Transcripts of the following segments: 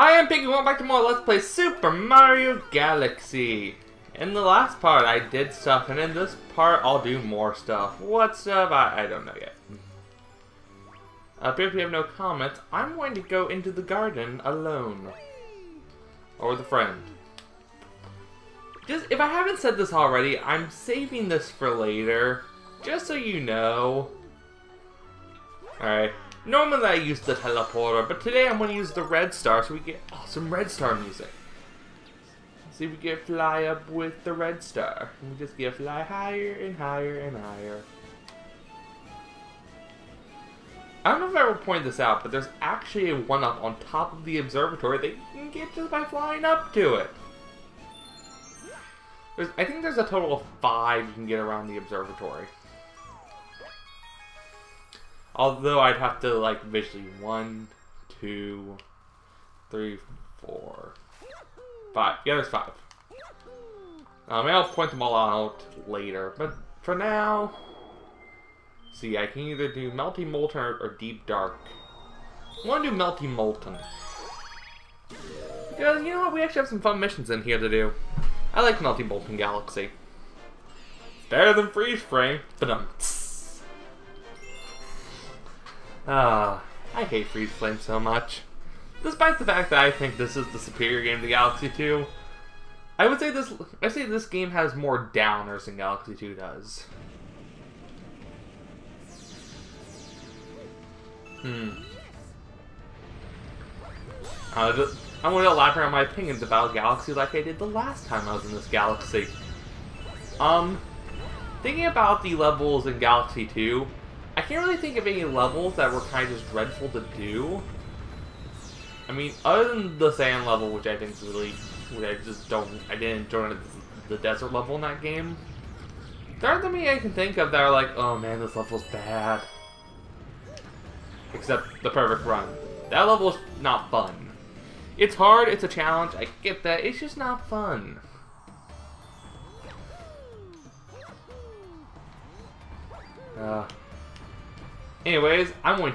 Hi, I'm Piggy. Welcome back to more Let's Play Super Mario Galaxy. In the last part, I did stuff, and in this part, I'll do more stuff. What stuff? I don't know yet. If you have no comments, I'm going to go into the garden alone. Or with a friend. If I haven't said this already, I'm saving this for later. Just so you know. Alright. Normally I use the teleporter, but today I'm going to use the red star so we get awesome red star music. See if we can fly up with the red star. We just get fly higher and higher and higher. I don't know if I ever pointed this out, but there's actually a one-up on top of the observatory that you can get just by flying up to it. I think there's a total of 5 you can get around the observatory. Although I'd have to, like, visually 1, 2, 3, 4, 5. Yeah, there's 5. Maybe I'll point them all out later. But for now, see, I can either do Melty Molten or Deep Dark. I want to do Melty Molten. Because, you know what, we actually have some fun missions in here to do. I like Melty Molten Galaxy. It's better than Freeze Frame. I hate Freeze Flame so much. Despite the fact that I think this is the superior game to Galaxy 2, I say this game has more downers than Galaxy 2 does. I'm going to elaborate on my opinions about Galaxy like I did the last time I was in this Galaxy. Thinking about the levels in Galaxy 2, I can't really think of any levels that were kind of just dreadful to do. I mean, other than the sand level, which I think is really, I didn't enjoy the desert level in that game. There aren't that many I can think of that are like, oh man, this level's bad. Except the Perfect Run. That level is not fun. It's hard, it's a challenge, I get that, it's just not fun. Anyways, I'm going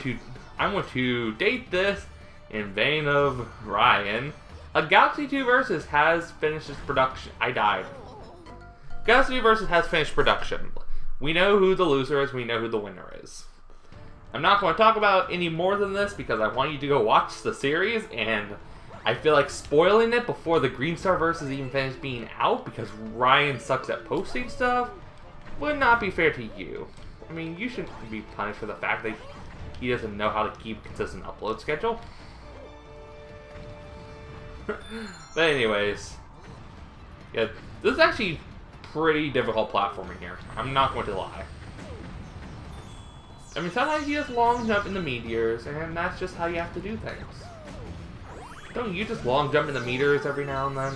to date this in vein of Ryan. A Galaxy 2 Versus has finished its production. I died. Galaxy 2 Versus has finished production. We know who the loser is, we know who the winner is. I'm not going to talk about any more than this because I want you to go watch the series, and I feel like spoiling it before the Green Star Versus even finished being out because Ryan sucks at posting stuff would not be fair to you. I mean, you shouldn't be punished for the fact that he doesn't know how to keep a consistent upload schedule. But anyways, yeah, this is actually pretty difficult platforming here. I'm not going to lie. I mean, sometimes you just long jump in the meteors, and that's just how you have to do things. Don't you just long jump in the meteors every now and then?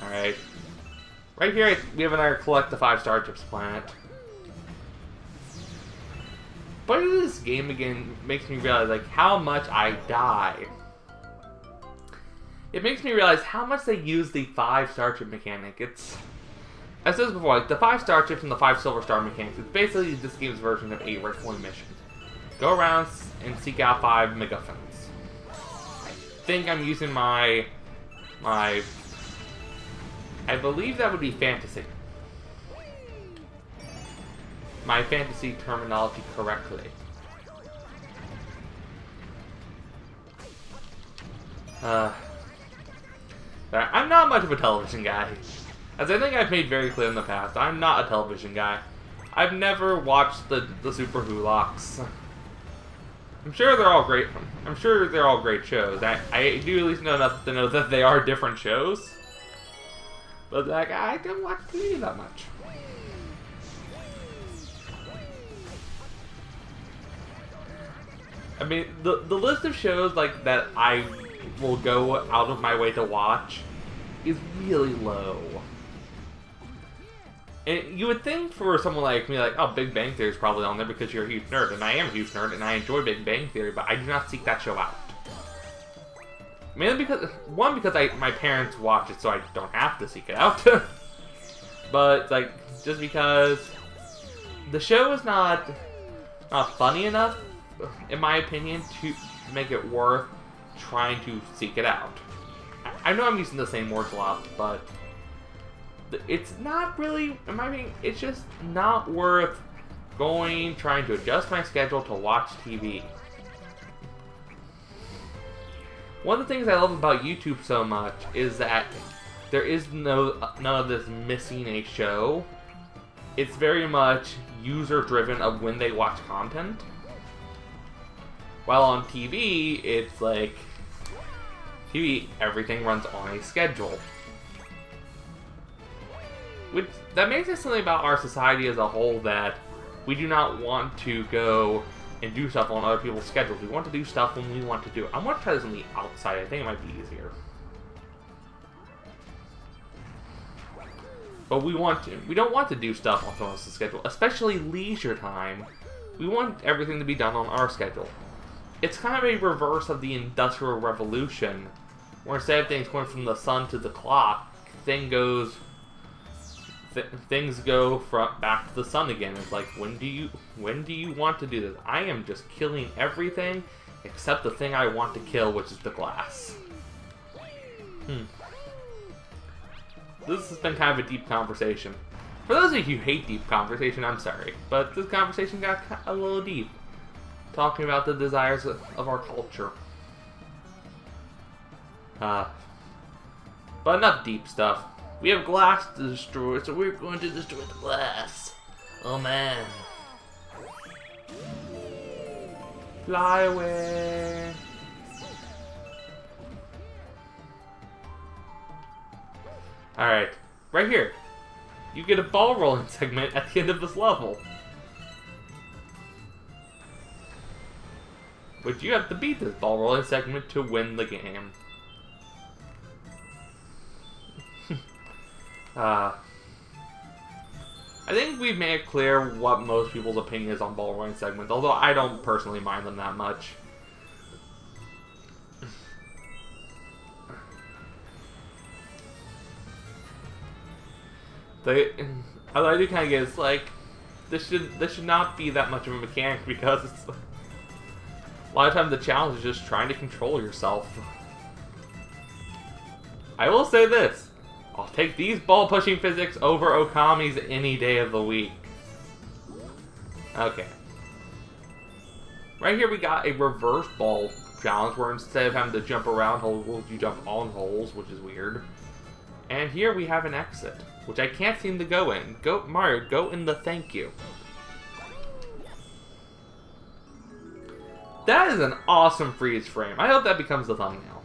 Alright. Right here, we have another collect the 5 star chips planet. But this game again makes me realize like how much I die. It makes me realize how much they use the 5 star chip mechanic. It's, as I said before, like the 5 star chips and the 5 silver star mechanics. It's basically this game's version of a red coin mission. Go around and seek out 5 MacGuffins. I think I'm using my I believe that would be fantasy. My fantasy terminology correctly. I'm not much of a television guy. As I think I've made very clear in the past, I'm not a television guy. I've never watched the Super Hulocks. I'm sure they're all great. I'm sure they're all great shows. I do at least know enough to know that they are different shows. But like, I don't watch TV that much. I mean, the list of shows like that I will go out of my way to watch is really low. And you would think for someone like me, like, oh, Big Bang Theory is probably on there because you're a huge nerd, and I am a huge nerd, and I enjoy Big Bang Theory, but I do not seek that show out. Mainly because, one, because my parents watch it, so I don't have to seek it out. But, like, just because the show is not funny enough, in my opinion, to make it worth trying to seek it out. I know I'm using the same words a lot, but it's not really, in my opinion, it's just not worth trying to adjust my schedule to watch TV. One of the things I love about YouTube so much is that there is none of this missing a show. It's very much user-driven of when they watch content. While on TV, it's like, TV, everything runs on a schedule. Which, that makes it something about our society as a whole that we do not want to go and do stuff on other people's schedules. We want to do stuff when we want to do it. I'm going to try this on the outside. I think it might be easier. But we don't want to do stuff on someone else's schedule, especially leisure time. We want everything to be done on our schedule. It's kind of a reverse of the Industrial Revolution, where instead of things going from the sun to the clock, things go back to the sun again. It's like, when do you want to do this? I am just killing everything except the thing I want to kill, which is the glass. This has been kind of a deep conversation. For those of you who hate deep conversation, I'm sorry, but this conversation got a little deep, talking about the desires of our culture. But enough deep stuff. We have glass to destroy, so we're going to destroy the glass. Oh man. Fly away. Alright, right here. You get a ball rolling segment at the end of this level. But you have to beat this ball rolling segment to win the game. I think we've made it clear what most people's opinion is on ball rolling segments, although I don't personally mind them that much. I do kind of get, it's like, this should not be that much of a mechanic, because it's, a lot of times the challenge is just trying to control yourself. I will say this. I'll take these ball-pushing physics over Okami's any day of the week. Okay. Right here we got a reverse ball challenge, where instead of having to jump around holes, you jump on holes, which is weird. And here we have an exit, which I can't seem to go in. Go, Mario, go in the thank you. That is an awesome freeze frame. I hope that becomes the thumbnail.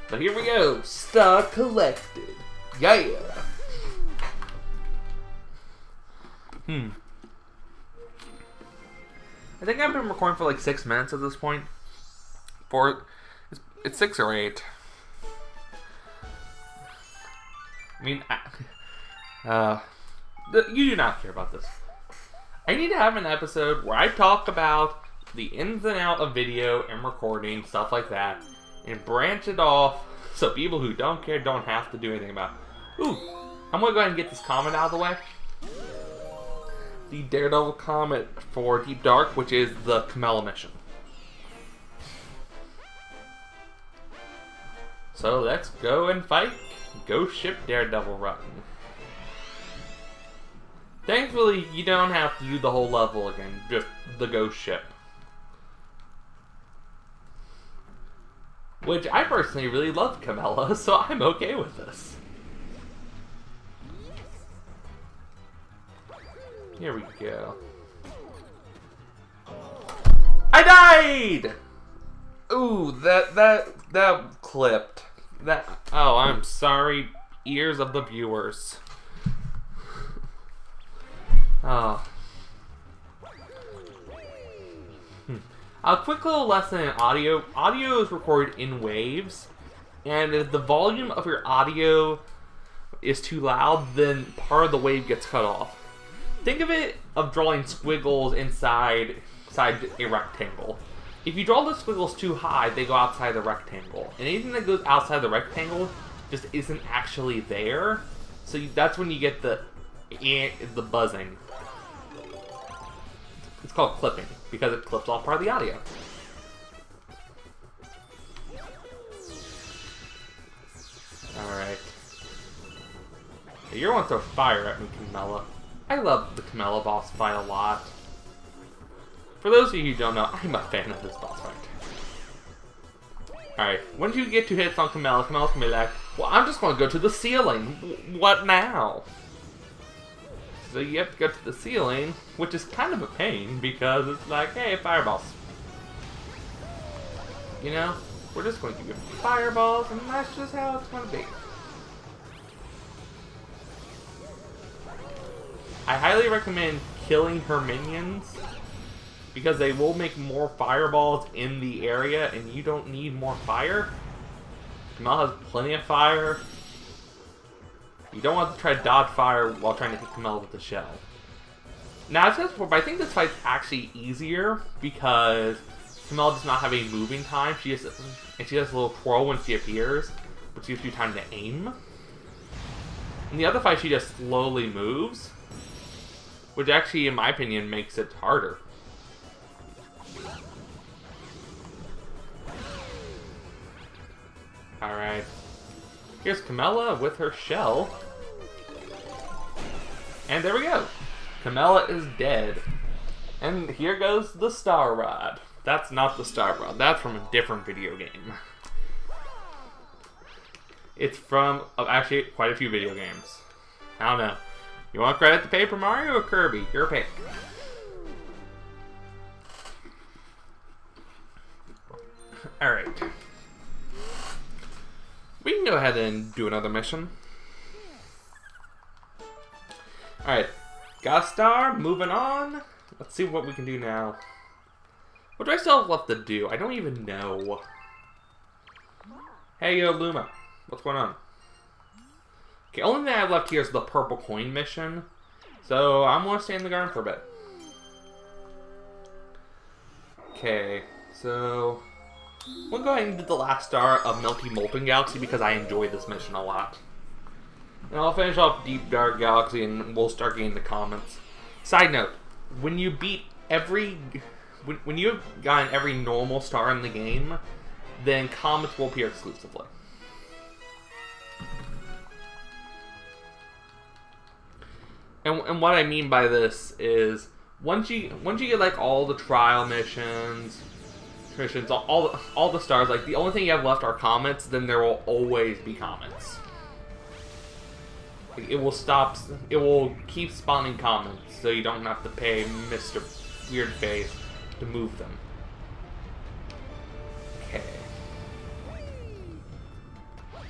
But here we go. Star collected. Yeah. I think I've been recording for like 6 minutes at this point. It's 6 or 8. I mean, you do not care about this. I need to have an episode where I talk about the ins and outs of video and recording, stuff like that, and branch it off so people who don't care don't have to do anything about it. Ooh, I'm going to go ahead and get this comment out of the way. The Daredevil comment for Deep Dark, which is the Kamala mission. So let's go and fight Ghost Ship Daredevil Run. Thankfully, you don't have to do the whole level again, just the Ghost Ship. Which I personally really love Kamala, so I'm okay with this. Here we go. I died! Ooh, that clipped. Oh, I'm sorry, ears of the viewers. Oh. A quick little lesson in audio. Audio is recorded in waves, and if the volume of your audio is too loud, then part of the wave gets cut off. Think of it of drawing squiggles inside a rectangle. If you draw the squiggles too high, they go outside the rectangle. And anything that goes outside the rectangle just isn't actually there. So that's when you get the buzzing. It's called clipping, because it clips off part of the audio. Alright. You're one to throw fire at me, Camilla. I love the Camilla boss fight a lot. For those of you who don't know, I'm a fan of this boss fight. Alright, once you get 2 hits on Camilla, Camilla's gonna be like, well, I'm just gonna go to the ceiling. What now? So you have to go to the ceiling, which is kind of a pain, because it's like, hey, fireballs. You know? We're just going to give you fireballs, and that's just how it's gonna be. I highly recommend killing her minions, because they will make more fireballs in the area, and you don't need more fire. Camilla has plenty of fire. You don't want to try to dodge fire while trying to hit Camilla with the shell. Now, I've said this before, but I think this fight's actually easier, because Camilla does not have a moving time. She does a little twirl when she appears, which gives you time to aim. In the other fight, she just slowly moves, which actually, in my opinion, makes it harder. Alright. Here's Camilla with her shell. And there we go. Camilla is dead. And here goes the Star Rod. That's not the Star Rod. That's from a different video game. It's from, actually, quite a few video games. I don't know. You want credit to Paper Mario or Kirby? Your pick. Alright. We can go ahead and do another mission. Alright. Got a star. Moving on. Let's see what we can do now. What do I still have left to do? I don't even know. Hey, yo, Luma. What's going on? Okay, only thing I have left here is the purple coin mission. So, I'm going to stay in the garden for a bit. Okay, so we'll go ahead and do the last star of Milky Molten Galaxy because I enjoy this mission a lot. And I'll finish off Deep Dark Galaxy and we'll start getting the comments. Side note, when you beat every... When you have gotten every normal star in the game, then comments will appear exclusively. And what I mean by this is once you get like all the trial missions, all the stars, like the only thing you have left are comments, then there will always be comments. It will keep spawning comments, so you don't have to pay Mr. Weirdface to move them. Okay.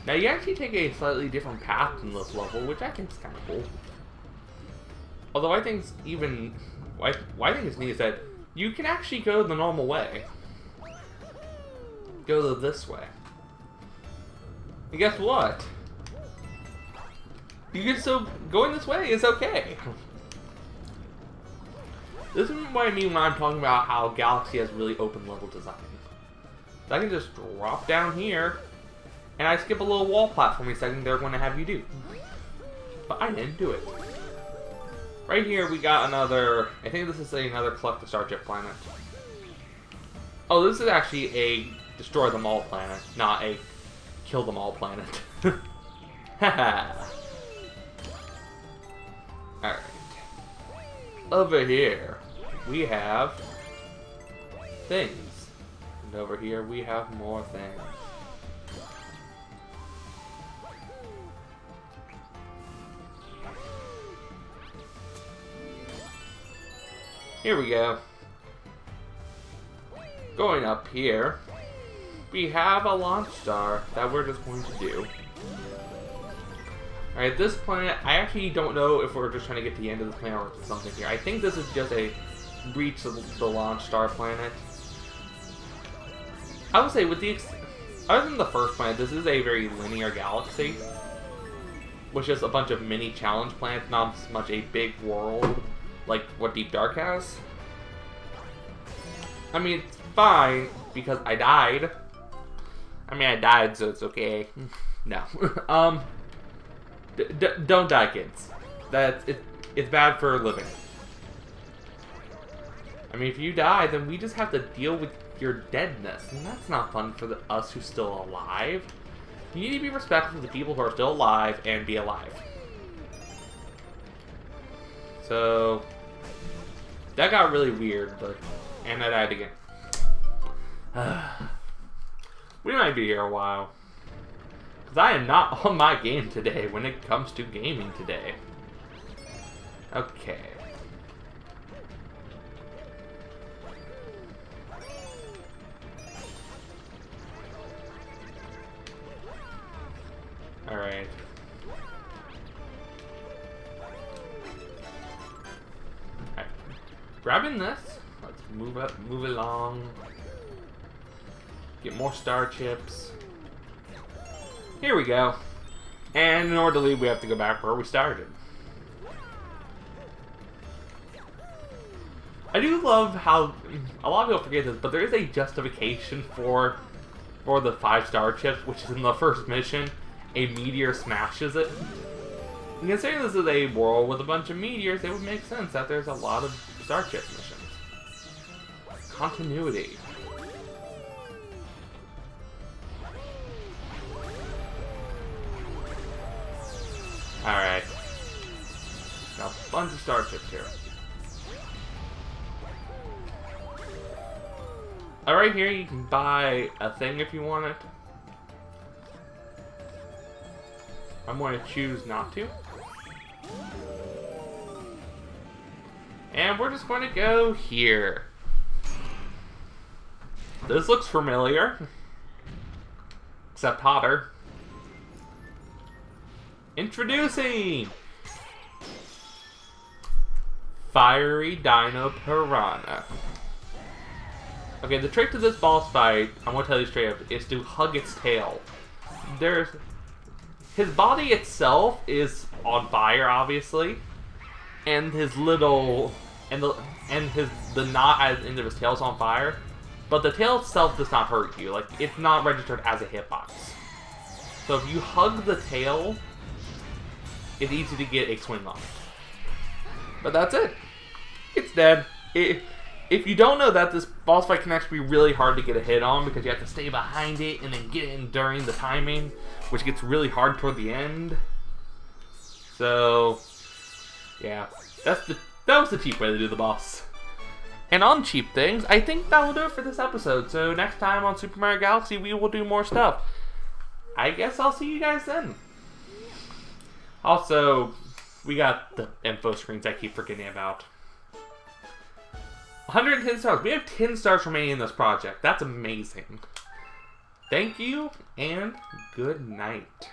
Now you actually take a slightly different path in this level, which I think is kind of cool. Although I think it's even... Why I think it's neat is that you can actually go the normal way. Go this way. And guess what? You can still... Going this way is okay. This is what I mean when I'm talking about how Galaxy has really open level design. So I can just drop down here, and I skip a little wall platforming second they're going to have you do. But I didn't do it. Right here we got another, I think this is another collect the Starship planet. Oh, this is actually a destroy them all planet, not a kill them all planet. Haha. Alright. Over here we have things. And over here we have more things. Here we go. Going up here, we have a launch star that we're just going to do. Alright, this planet, I actually don't know if we're just trying to get to the end of this planet or something here. I think this is just a reach of the launch star planet. I would say, with the other than the first planet, this is a very linear galaxy. With just a bunch of mini challenge planets, not so much a big world like what Deep Dark has. I mean, it's fine, because I died. I mean, I died, so it's okay. No. Don't die, kids. It's bad for living. I mean, if you die, then we just have to deal with your deadness, and that's not fun for us who's still alive. You need to be respectful of the people who are still alive and be alive. So that got really weird, and I died again. We might be here a while. Because I am not on my game today when it comes to gaming today. Okay. Alright. Alright. Grabbing this. Let's move along. Get more star chips. Here we go. And in order to leave, we have to go back where we started. I do love how a lot of people forget this, but there is a justification for the 5-star chips, which is in the first mission. A meteor smashes it. And considering this is a world with a bunch of meteors, it would make sense that there's a lot of star chip missions. Continuity. Alright. Got a bunch of star chips here. Right here you can buy a thing if you want it. I'm going to choose not to. And we're just going to go here. This looks familiar. Except hotter. Introducing Fiery Dino Piranha. Okay, the trick to this boss fight, I'm going to tell you straight up, is to hug its tail. His body itself is on fire, obviously, and his little the knot at the end of his tail is on fire, but the tail itself does not hurt you. Like, it's not registered as a hitbox. So if you hug the tail, it's easy to get a swing on. But that's it. It's dead. If you don't know that, this boss fight can actually be really hard to get a hit on because you have to stay behind it and then get in during the timing, which gets really hard toward the end. So, yeah, that was the cheap way to do the boss. And on cheap things, I think that will do it for this episode. So next time on Super Mario Galaxy, we will do more stuff. I guess I'll see you guys then. Also, we got the info screens I keep forgetting about. 110 stars. We have 10 stars remaining in this project. That's amazing. Thank you, and good night.